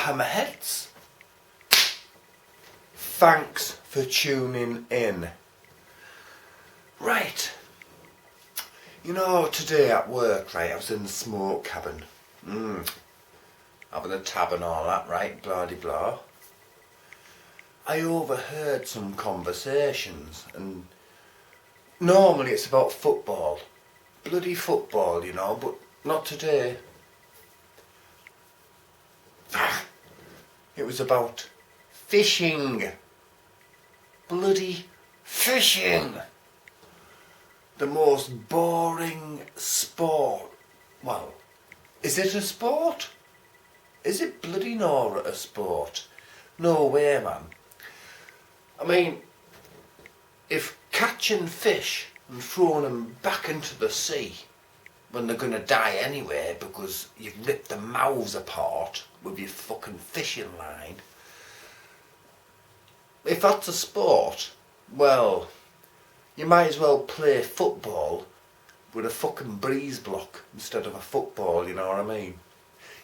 hammerheads. Thanks for tuning in. Right. You know, today at work, right, I was in the smoke cabin. Having a tab and all that, right, blah-de-blah. I overheard some conversations, and normally it's about football. Bloody football, you know, but not today. It was about fishing. Bloody fishing. The most boring sport. Well, is it a sport? Is it bloody Nora a sport? No way, man. I mean, if catching fish and throwing them back into the sea when they're going to die anyway because you've ripped their mouths apart with your fucking fishing line, if that's a sport, well, you might as well play football with a fucking breeze block instead of a football, you know what I mean?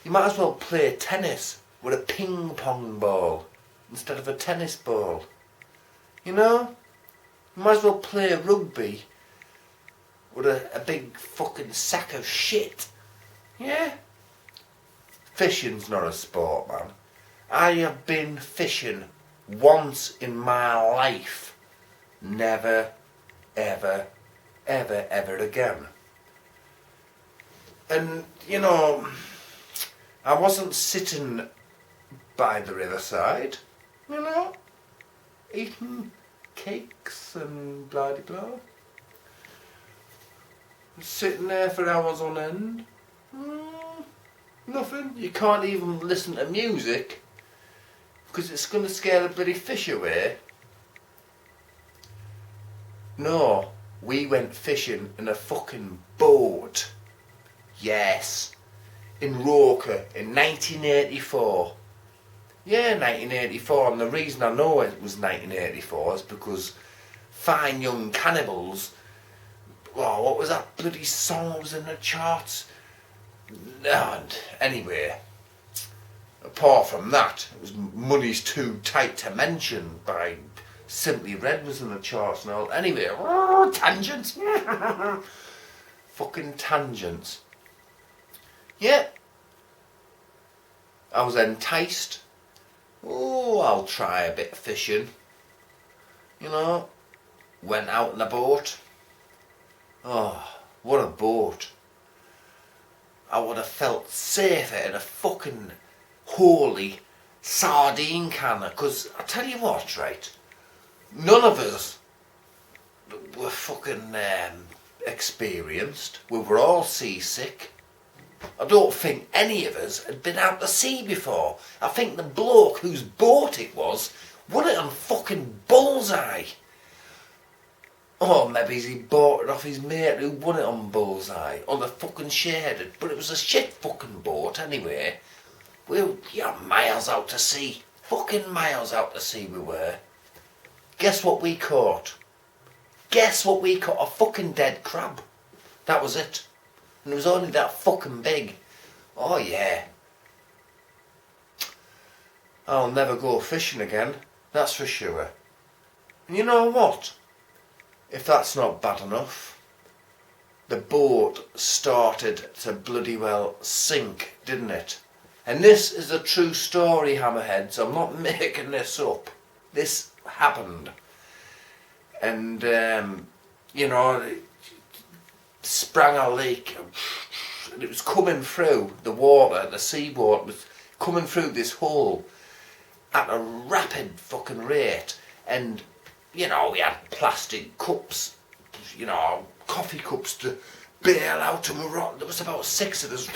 You might as well play tennis with a ping pong ball instead of a tennis ball. You know? You might as well play rugby with a big fucking sack of shit. Yeah? Fishing's not a sport, man. I have been fishing once in my life. Never, ever, ever, ever again. And, you know, I wasn't sitting by the riverside, you know, eating cakes and blah-de-blah. Sitting there for hours on end. Nothing. You can't even listen to music because it's going to scare the bloody fish away. No, we went fishing in a fucking boat. Yes. In Roker in 1984. Yeah, 1984, and the reason I know it was 1984 is because Fine Young Cannibals, oh, what was that bloody song that was in the charts? And anyway, apart from that, it was Money's Too Tight to Mention by Simply Red was in the charts and all. Anyway, tangents. Fucking tangents. Yeah. I was enticed. Oh, I'll try a bit of fishing. You know, went out in a boat. Oh, what a boat. I would have felt safer in a fucking holy sardine canner, because I tell you what, right, none of us were fucking experienced. We were all seasick. I don't think any of us had been out to sea before. I think the bloke whose boat it was won it on fucking bullseye. Or maybe he bought it off his mate who won it on bullseye. Or they fucking shared it. But it was a shit fucking boat anyway. We were miles out to sea. Fucking miles out to sea we were. Guess what we caught? Guess what we caught? A fucking dead crab. That was it. And it was only that fucking big. Oh yeah. I'll never go fishing again. That's for sure. And you know what? If that's not bad enough, the boat started to bloody well sink, didn't it? And this is a true story, hammerheads. I'm not making this up. This happened. And, you know, it sprang a leak. And it was coming through the water, the seawater was coming through this hole at a rapid fucking rate. And, you know, we had plastic cups, you know, coffee cups to bail out, and there was about 6 of us.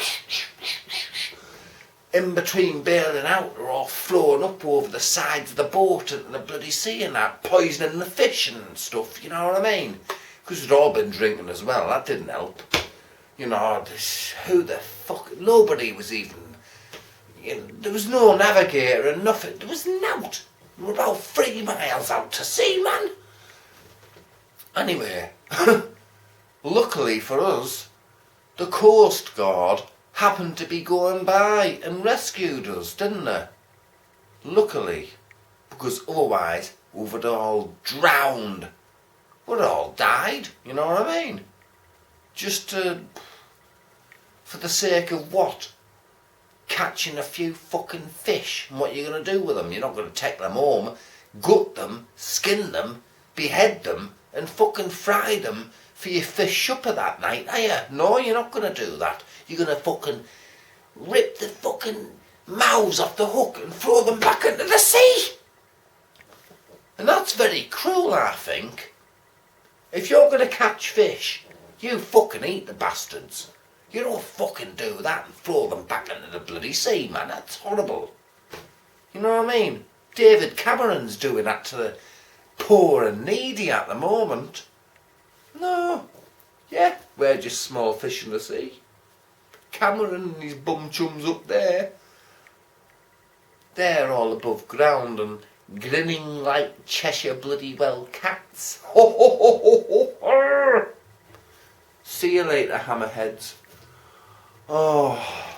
In between bailing out, they're all flowing up over the sides of the boat into the bloody sea and that, poisoning the fish and stuff, you know what I mean? Because we'd all been drinking as well, that didn't help. You know, who the fuck, nobody was even, you know, there was no navigator and nothing, there was nought. We were about 3 miles out to sea, man. Anyway, luckily for us, the Coast Guard happened to be going by and rescued us, didn't they? Luckily, because otherwise we would have all drowned. We'd have all died, you know what I mean? Just for the sake of what? Catching a few fucking fish. And what are you going to do with them? You're not going to take them home, gut them, skin them, behead them, and fucking fry them for your fish supper that night, are you? No, you're not going to do that. You're going to fucking rip the fucking mouths off the hook and throw them back into the sea. And that's very cruel, I think. If you're going to catch fish, you fucking eat the bastards. You don't fucking do that and throw them back into the bloody sea, man. That's horrible. You know what I mean? David Cameron's doing that to the poor and needy at the moment. No. Yeah, we're just small fish in the sea. Cameron and his bum chums up there, they're all above ground and grinning like Cheshire bloody well cats. Ho ho ho ho ho! See you later, hammerheads. Oh.